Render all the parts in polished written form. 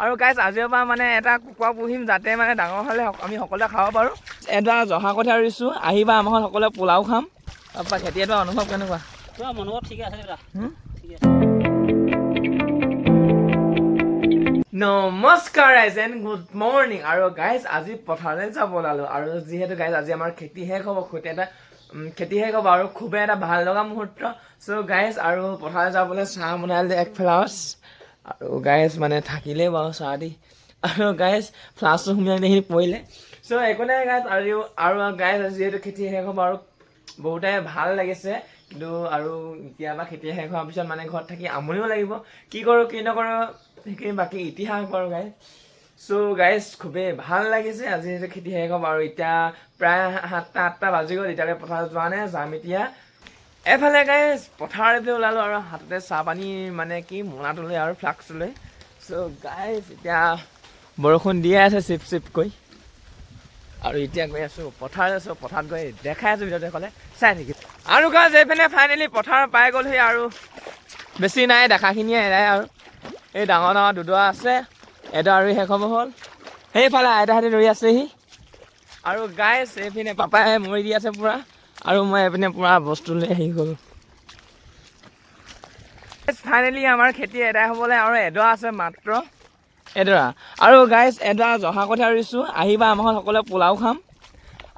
আৰু গাইজ আজিৰ পৰা মানে এটা কুকুৰা পুহিম যাতে মানে ডাঙৰ হ'লে আমি সকলোৱে খাব পাৰোঁ। এটা জহা কঠীয়া ৰুইছোঁ, আহিবা আমাৰ ঘৰত সকলোৱে পোলাও খাম। তাৰপৰা খেতি এডৰা অনুভৱ কেনেকুৱা? মনোভাৱ ঠিকে আছে দাদা। নমস্কাৰ ৰাইজ এণ্ড গুড মৰ্ণিং। আৰু গাইজ আজি পথাৰলৈ যাব ওলালোঁ আৰু যিহেতু গাইজ আজি আমাৰ খেতি শেষ হ'ব, খেতি শেষ হ'ব আৰু খুবেই এটা ভাল লগা মুহূৰ্ত। চ' গাইজ আৰু পথাৰলৈ যাবলৈ চাহ বনালে এক ফ্লাছ আৰু গাইজ মানে থাকিলেই বাৰু চাহ দি আৰু গাইজ ফ্লাছটো সুমিয়াই সেইখিনি পৰিলে। চ' একো নাই গাইজ আৰু গাইজ যিহেতু খেতি শেষ হ'ব আৰু বহুতে ভাল লাগিছে, কিন্তু আৰু কেতিয়াবা খেতি শেষ হোৱাৰ পিছত মানে ঘৰত থাকি আমনিও লাগিব, কি কৰোঁ কি নকৰোঁ সেইখিনি বাকী ইতিহাস বাৰু গাইজ। চ' গাইজ খুবেই ভাল লাগিছে আজি যিহেতু খেতি শেষ হ'ব আৰু এতিয়া প্ৰায় 7টা বাজি গ'ল, এতিয়ালৈ পথাৰত যোৱা নাই, যাম এতিয়া। এফালে গাইজ পথাৰলৈ ওলালোঁ আৰু হাততে চাহ পানী মানে কি মোনাটো লৈ আৰু ফ্লাক্সটো লৈ। চ' গাইজ এতিয়া বৰষুণ দিয়ে আছে চিপ চিপকৈ আৰু এতিয়া গৈ আছোঁ পথাৰলৈ। আছোঁ পথাৰত গৈ দেখাই আছোঁ ভিডিঅ'টো ক'লে চাই নেকি। আৰু গাইজ এইপিনে ফাইনেলি পথাৰ পাই গ'লহি আৰু বেছি নাই, দেখাখিনিয়ে এৰাই আৰু এই ডাঙৰ ডাঙৰ দুডৰা আছে, এডৰা আৰু শেষ হ'ব হ'ল। সেইফালে আইতাহঁতে ৰৈ আছেহি আৰু গাইজ এইপিনে পাপাই মৰি দি আছে পূৰা আৰু মই এইপিনে পূৰা বস্তু লৈ আহি গ'লোঁ। ফাইনেলি আমাৰ খেতি এদাই হ'বলৈ আৰু এডৰা আছে মাত্ৰ, এডৰা। আৰু গাইজ এডৰা জহা কঠীয়া ৰুইছোঁ, আহিবা আমাৰ ঘৰত সকলোৱে পোলাও খাম।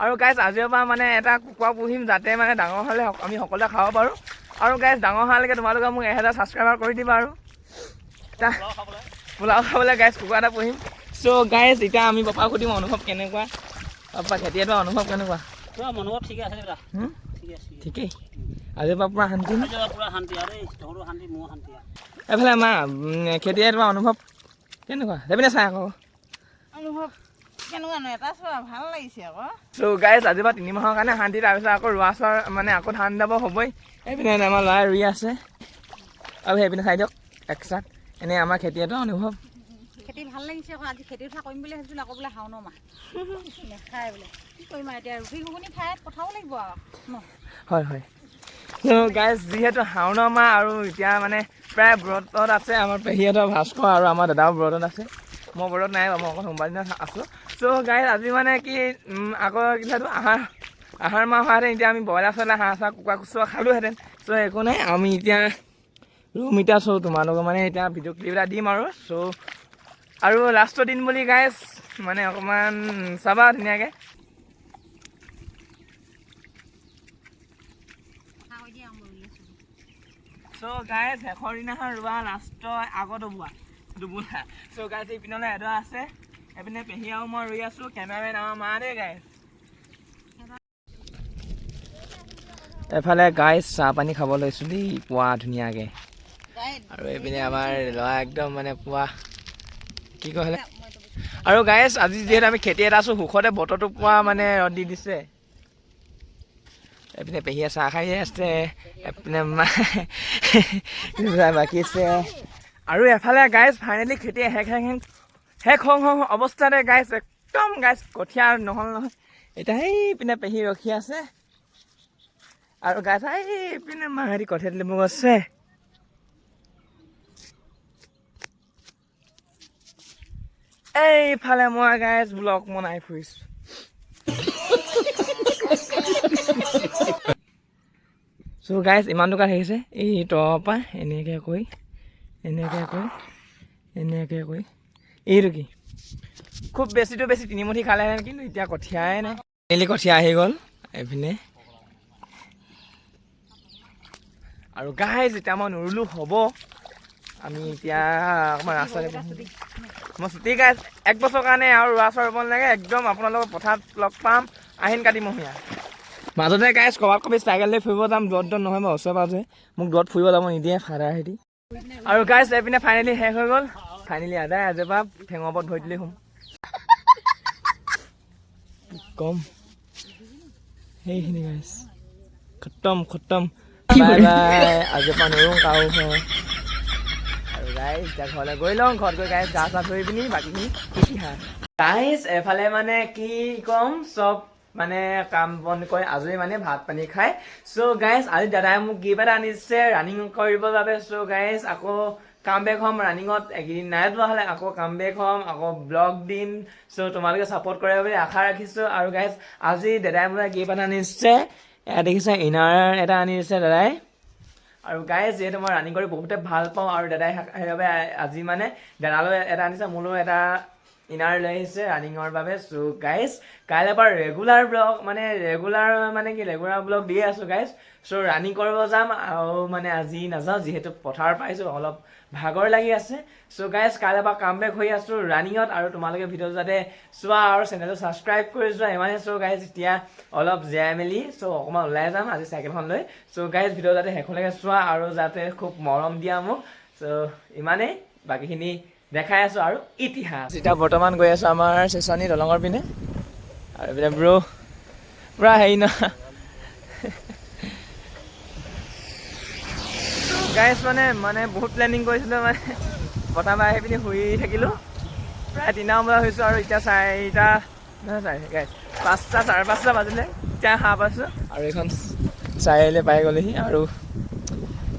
আৰু গাইজ আজিৰ পৰা মানে এটা কুকুৰা পুহিম যাতে মানে ডাঙৰ হ'লে আমি সকলোৱে খাব পাৰোঁ। আৰু গাইজ ডাঙৰ হোৱালৈকে তোমালোকে মোক 1000 ছাবস্ক্ৰাইবাৰ কৰি দিবা আৰু পোলাও খাবলৈ গাইজ কুকুৰা এটা পুহিম। চ' গাইজ এতিয়া আমি পাপাক সুধিম অনুভৱ কেনেকুৱা, পাপা খেতি এডৰা অনুভৱ কেনেকুৱা? মনোভাৱ ঠিকে আছে দাদা। ঠিকেই, আজিৰ পৰা পূৰা শান্তি, পূৰা শান্তি আৰু তহঁতো শান্তি মোৰো শান্তি। এইফালে আমাৰ খেতি এডৰা অনুভৱ কেনেকুৱা? সেইপিনে চাই আকৌ অনুভৱ কেনেকুৱানো, এটা চোৱা ভাল লাগিছে আকৌ। চ' গাইজ আজিৰ পৰা 3 মাহৰ কাৰণে শান্তি, তাৰপিছত আকৌ ৰোৱা চোৱা মানে আকৌ ধান দাব হ'বই। এইপিনে আমাৰ ল'ৰাই ৰুই আছে আৰু সেইপিনে চাই দিয়ক একচাত। এনেই আমাৰ খেতি এটা অনুভৱ খেতি ভাল লাগিছে আকৌ। আজি খেতি উঠা কৰিম বুলি ভাবিছিলোঁ, আকৌ বোলে শাওনৰ মাহ নেখায় বোলে, কি কৰিম আৰু এতিয়া ৰুটি ঘুগুনি খাই পঠাব লাগিব আৰু ন। হয় হয়। চ' গাইজ যিহেতু শাওনৰ মাহ আৰু এতিয়া মানে প্ৰায় ব্ৰতত আছে, আমাৰ পেহীহঁতৰ ভাস্কৰ আৰু আমাৰ দাদাও ব্ৰতত আছে। মই ব্ৰতত নাই বাৰু, মই অকল সোমবাৰ দিনত আছোঁ। চ' গাইজ আজি মানে কি আগৰ যিহেতু আহাৰ মাহ হোৱাহেঁতেন এতিয়া আমি ব্ৰইলাৰ চইলাৰ হাঁহ চাহ কুকুৰা কুচুৰা খালোঁহেঁতেন। চ' একো নাই, আমি এতিয়া ৰুম এতিয়া। চ' তোমালোকৰ মানে এতিয়া ভিডিঅ' ক্লিপ এটা দিম আৰু লাষ্টৰ দিন বুলি গাইজ মানে অকণমান চাবা ধুনীয়াকৈ। চ' গাইজ শেষৰ দিনাখন ৰোৱা লাষ্টৰ আগত দুবোলা। চ' গাইজ এইপিনলৈ এডৰা আছে, এইপিনে পেহী আৰু মই ৰুই আছোঁ, কেমেৰামেন আমাৰ মা দেই গাইজ। এফালে গাইজ চাহ পানী খাব লৈছোঁ দেই পুৱা ধুনীয়াকৈ। আৰু এইপিনে আমাৰ ল'ৰা একদম মানে পুৱা কি কয় আৰু গাইজ আজি যিহেতু আমি খেতি এটা আছোঁ, সুখতে বতৰটো পুৱা মানে ৰ'দ দি দিছে। এইপিনে পেহীয়ে চাহ খাই আছে, এইপিনে বাকীছে আৰু এফালে গাইজ ফাইনেলি খেতি শেষ হওঁ অৱস্থাতে গাইজ একদম গাইজ কঠীয়া নহ'ল নহয়। এতিয়া সেইপিনে পেহী ৰখি আছে আৰু গাইজ এইপিনে মাহেঁতি কঠীয়া তুলিব গৈছে। এইফালে মই গাইজ ব্লগ বনাই ফুৰিছোঁ। চ' গাইজ ইমান টকা থাকিছে এই তলৰ পৰা এনেকৈ কৈ এইটো কি খুব বেছিটো বেছি 3 মুঠি খালেহেঁতেন, কিন্তু এতিয়া কঠীয়াই নাই। এনেলি কঠীয়া আহি গ'ল এইপিনে। আৰু গাইজ এতিয়া মই নৰুলোঁ হ'ব, আমি এতিয়া অকণমান ৰাস্তাতে মই ছুটি গাইজ 1 বছৰ কাৰণে আৰু ৰোৱা চোৱা ৰুব নালাগে, একদম আপোনালোকৰ পথাৰত লগ পাম আহিন কাতিমহীয়া। মাজতে গাইজ ক'ৰবাত চাইকেল লৈ ফুৰিব যাম, দূৰত নহয় বাৰু ওচৰে পাজৰে, মোক দূৰত ফুৰিব যাব নিদিয়ে ফাদাৰ হেঁতি। আৰু গাইজ এইপিনে ফাইনেলি শেষ হৈ গ'ল, ফাইনেলি আদায়। আজিৰ পৰা ঠেঙৰ ওপৰত ভৰি দিলেই হ'ম। কম সেইখিনি গাইজ খতম বাই বাই। আজিৰ পৰা নৰোঁ কাৰো হয়। আৰু গাইজ এতিয়া ঘৰলৈ গৈ লওঁ, ঘৰত গৈ গাইজ গা চা ধুই পিনি বাকীখিনি ইতিহাস। গাইজ এফালে মানে কি ক'ম, চব মানে কাম বন কৰি আজৰি মানে ভাত পানী খাই। চ' গাইজ আজি দাদাই মোক গিফ্ট এটা আনিছে ৰানিং কৰিবৰ বাবে। চ' গাইজ আকৌ কাম বেক হ'ম ৰানিঙত এইকেইদিন নাই যোৱা হ'লে আকৌ কাম বেক হ'ম আকৌ ব্লগ দিম চ' তোমালোকে ছাপোৰ্ট কৰে বুলি আশা ৰাখিছোঁ আৰু গাইজ আজি দাদাই মোলৈ গিফ্ট এটা আনিছে এয়া দেখিছে ইনাৰ এটা আনিছে দাদাই আৰু গাইজ যিহেতু মই ৰানিং কৰি বহুতে ভাল পাওঁ আৰু দাদাই সেইবাবে আজি মানে দাদালৈ এটা আনিছে মোলৈ এটা ইনাৰ লৈ আহিছে ৰানিঙৰ বাবে চ' গাইজ কাইলৈ পৰা ৰেগুলাৰ ব্লগ দিয়ে আছোঁ গাইজ চ' ৰানিং কৰিব যাম আৰু মানে আজি নাযাওঁ যিহেতু পথাৰ পাইছোঁ অলপ ভাগৰ লাগি আছে চ' গাইজ কাইলৈ পৰা কাম বেক হৈ আছোঁ ৰানিঙত আৰু তোমালোকে ভিডিঅ'টো যাতে চোৱা আৰু চেনেলটো ছাবস্ক্ৰাইব কৰি যোৱা ইমানেই চ' গাইজ এতিয়া অলপ জীয়াই মেলি চ' অকণমান ওলাই যাম আজি চাইকেলখন লৈ চ' গাইজ ভিডিঅ' যাতে শেষলৈকে চোৱা আৰু যাতে খুব মৰম দিয়া মোক চ' ইমানেই বাকীখিনি দেখাই আছোঁ আৰু ইতিহাস এতিয়া বৰ্তমান গৈ আছোঁ আমাৰ চেঁচনি দলঙৰ পিনে আৰু এইপিনে ব্ৰ' পূৰা হেৰি ন গাইজ মানে বহুত প্লেনিং কৰিছিলোঁ মানে পথাৰ পৰা আহি পিনি শুই থাকিলোঁ প্ৰায় 3টা বজা হৈছোঁ আৰু এতিয়া 4টা নহয় গাইজ 5টা 5:30 বাজিলে এতিয়া সাৰ পাইছোঁ আৰু এইখন চাৰিআলি পাই গ'লেহি আৰু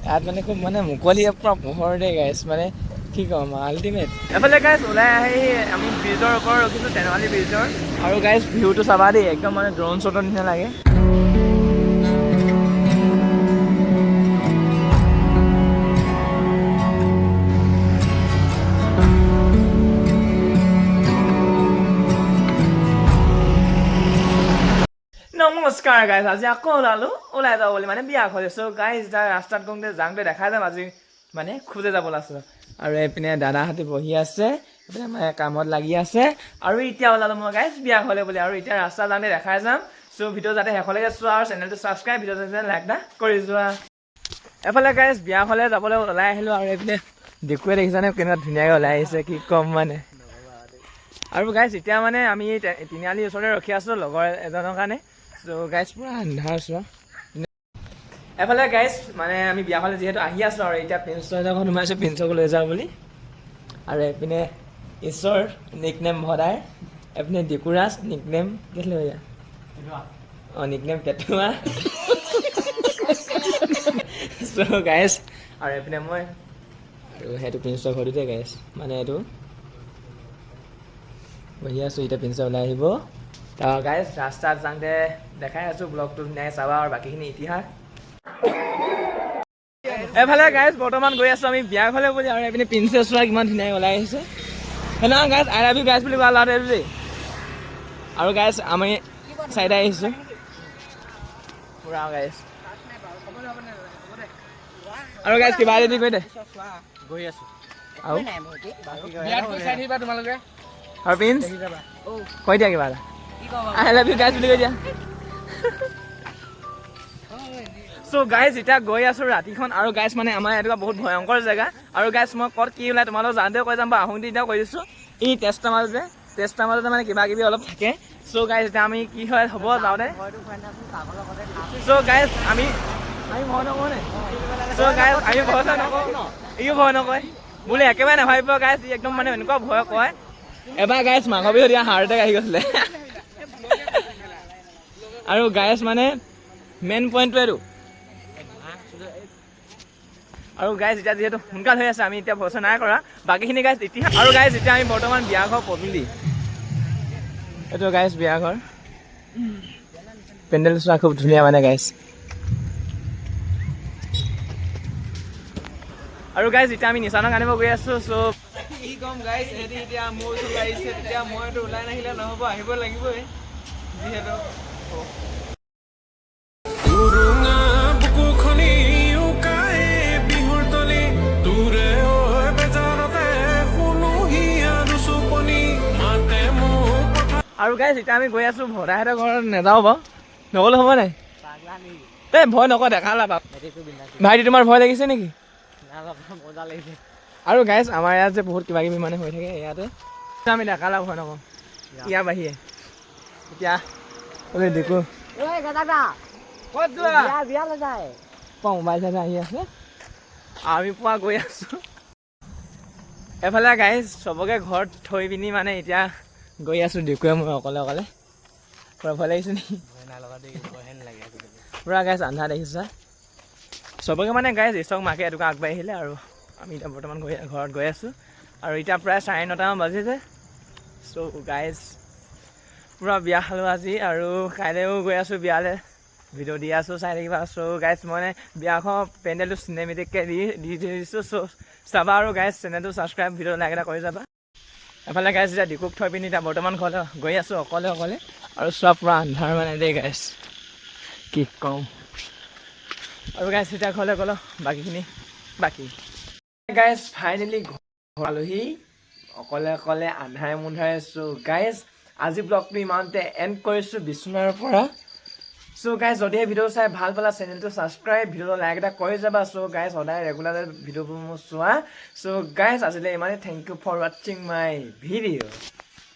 ইয়াত মানে খুব মানে মুকলি পূৰা পোহৰ দেই গাইজ মানে কি ক'ম আল্টিমেট এফালে গাইজ ওলাই আহি আমি ব্ৰিজৰ ওপৰত ৰখিছোঁ তেনাৱালি ব্ৰিজৰ আৰু গাইজ ভিউটো চাবা দেই একদম মানে ড্ৰোন শ্বটৰ নিচিনা লাগে নমস্কাৰ গাইজ আজি আকৌ ওলাই যাব বুলি মানে বিয়া ঘৰে চ' গাইজ এতিয়া ৰাস্তাত যাওঁতে দেখাই যাম আজি মানে খোজে যাব লাইছোঁ আৰু এইপিনে দাদাহঁতে বহি আছে এইপিনে মানে কামত লাগি আছে আৰু এতিয়া ওলালোঁ মই গাইজ বিয়া ঘৰলৈ বুলি আৰু এতিয়া ৰাস্তা যাওঁতে দেখাই যাম চ' ভিডিঅ' যাতে শেষলৈকে চোৱা আৰু চেনেলটো ছাবস্ক্ৰাইব ভিডিঅ' যাতে লাইক এটা কৰি যোৱা এফালে গাইজ বিয়া ঘৰলৈ যাবলৈ ওলাই আহিলোঁ আৰু এইপিনে দেখুৱাই দেখিছানে কেনেকুৱা ধুনীয়াকৈ ওলাই আহিছে কি ক'ম মানে আৰু গাইজ এতিয়া মানে আমি তিনিআলিৰ ওচৰতে ৰখি আছোঁ লগৰ এজনৰ কাৰণে চ' গাইজ পূৰা আন্ধাৰ চোৱা এফালে গাইজ মানে আমি বিয়াখনলৈ যিহেতু আহি আছোঁ আৰু এতিয়া প্ৰিন্সৰ এখন সোমাইছোঁ প্ৰিন্সক লৈ যাওঁ বুলি আৰু এইপিনে ঈশ্বৰ নিকনেম ভদাই এইপিনে ডিকুৰাজ নিকনেম কি লৈ যা অঁ নিকনেম পেটুৱা চ' গাইজ আৰু এইপিনে মই সেইটো প্ৰিন্সৰ ঘৰটোতে গাইজ মানে এইটো বহি আছোঁ এতিয়া প্ৰিন্সৰ ওলাই আহিব তাৰ গাইজ ৰাস্তাত যাওঁতে দেখাই আছোঁ ব্লগটো ধুনীয়াকৈ চাবা আৰু বাকীখিনি ইতিহাস এফালে গাইজ বৰ্তমান গৈ আছোঁ আমি বিয়া ঘৰলৈ বুলি আৰু এইপিনে প্ৰিন্সেছ চোৱা কিমান ধুনীয়াকৈ ওলাই আহিছে সেইদিনাখন guys I love you guys বুলি কোৱা ল'ৰাটো দেই আৰু গাইজ আমি চাইডে আহিছোঁ পূৰা গাইজ আৰু গাইজ কিবা এদিন কৈ দে গৈ আছোঁ আৰু তোমালোকে আৰু প্ৰিন্স কৈ দিয়া কিবা এটা আই লাভ ইউ গাইজ বুলি কৈ দিয়া চ' গাইজ এতিয়া গৈ আছোঁ ৰাতিখন আৰু গাইজ মানে আমাৰ এনেকুৱা বহুত ভয়ংকৰ জেগা আৰু গাইজ মই ক'ত কি ওলাই তোমালোক যাওঁতেও কৈ যাম বা আহোঁতে এতিয়াও কৈ দিছোঁ এই টেষ্টৰ মাজতে মানে কিবা কিবি অলপ থাকে চ' গাইজ এতিয়া আমি কি হয় হ'ব যাওঁতে চ' গাইজ আমি ভয় নকৰোঁ নে চ' গাইজ আমি ভয় নকৰোঁ ইও ভয় নকয় বোলে একেবাৰে নাভাবিব গাইজ ই একদম মানে এনেকুৱা ভয় কয় এবাৰ গাইজ মাঘৰ বিহুত ইয়াৰ হাৰ্ট এটেক আহি গৈছিলে আৰু গাইজ মানে মেইন পইণ্টটো এইটো আৰু গাইজ এতিয়া যিহেতু সোনকাল হৈ আছে আমি এতিয়া ভৰসা নাই কৰা বাকীখিনি গাইজ ইতিহাস আৰু গাইজ এতিয়া আমি বৰ্তমান বিয়াঘৰ পদূলি এইটো গাইজ বিয়াঘৰ পেণ্ডেল চোৱা খুব ধুনীয়া মানে গাইজ আৰু গাইজ এতিয়া আমি নিচানক আনিব গৈ আছোঁ চ' কি ক'ম গাইজ সিহঁতি এতিয়া মোৰ ওচৰত আহিছে তেতিয়া মইতো ওলাই নাহিলে নহ'ব আহিব লাগিবই যিহেতু আৰু গাইজ এতিয়া আমি গৈ আছোঁ ভদাহঁতৰ ঘৰত নাযাওঁ বাৰু নগ'লে হ'ব নাই এই ভয় নকয় দেখা নাপাব ভাইটি তোমাৰ ভয় লাগিছে নেকি মজা লাগিছে আৰু গাইজ আমাৰ ইয়াত যে বহুত কিবা কিবি মানে হৈ থাকে ইয়াতে আমি দেখা লাভ ভয় নকওঁ ইয়াৰ বাহিৰে এতিয়া বোলে দেখো ক'ত যোৱা মোবাইল চাই আহি আছে আমি পুৱা গৈ আছোঁ এফালে গাইজ চবকে ঘৰত থৈ পিনি মানে এতিয়া গৈ আছোঁ দেখুৱাই মই অকলে পূৰা ভয় লাগিছে নেকি পূৰা গাইজ আন্ধা দেখিছা চবকে মানে গাইজ ঈশ্বক মাকে এটুকা আগবাঢ়ি আহিলে আৰু আমি এতিয়া বৰ্তমান ঘৰত গৈ আছোঁ আৰু এতিয়া প্ৰায় 9:30মান বাজিছে। চ' গাইজ পূৰা বিয়া খালোঁ আজি আৰু কাইলৈও গৈ আছোঁ বিয়ালৈ, ভিডিঅ' দি আছোঁ চাই থাকিবা। চ' গাইজ মই বিয়াখন পেণ্ডেলটো চিনেমেটিককৈ দি দিছোঁ। চ' চাবা আৰু গাইজ চেনেলটো ছাবস্ক্ৰাইব, ভিডিঅ' লাইক এটা কৰি যাবা। এফালে গাইজ এতিয়া ডিকুক থৈ পিনি এতিয়া বৰ্তমান ঘৰলৈ গৈ আছোঁ অকলে আৰু চোৱা পূৰা আন্ধাৰ মানে দেই গাইজ, কি ক'ম। আৰু গাইজ এতিয়া ঘৰলৈ গ'লোঁ বাকীখিনি গাইজ ফাইনেলি ঘৰলোহি অকলে আন্ধাৰে চ' গাইজ আজি ব্লগটো ইমানতে এণ্ড কৰিছোঁ বিচনাৰ পৰা। চ' গাইজ যদিহে ভিডিঅ' চাই ভাল পালা চেনেলটো ছাবস্ক্ৰাইব, ভিডিঅ'টো লাইক এটা কৰি যাবা। চ' গাইজ সদায় ৰেগুলাৰ ভিডিঅ'বোৰ মোৰ চোৱা। চ' গাইজ আজিলৈ ইমানেই, থেংক ইউ ফৰ ৱাচিং মাই ভিডিঅ'।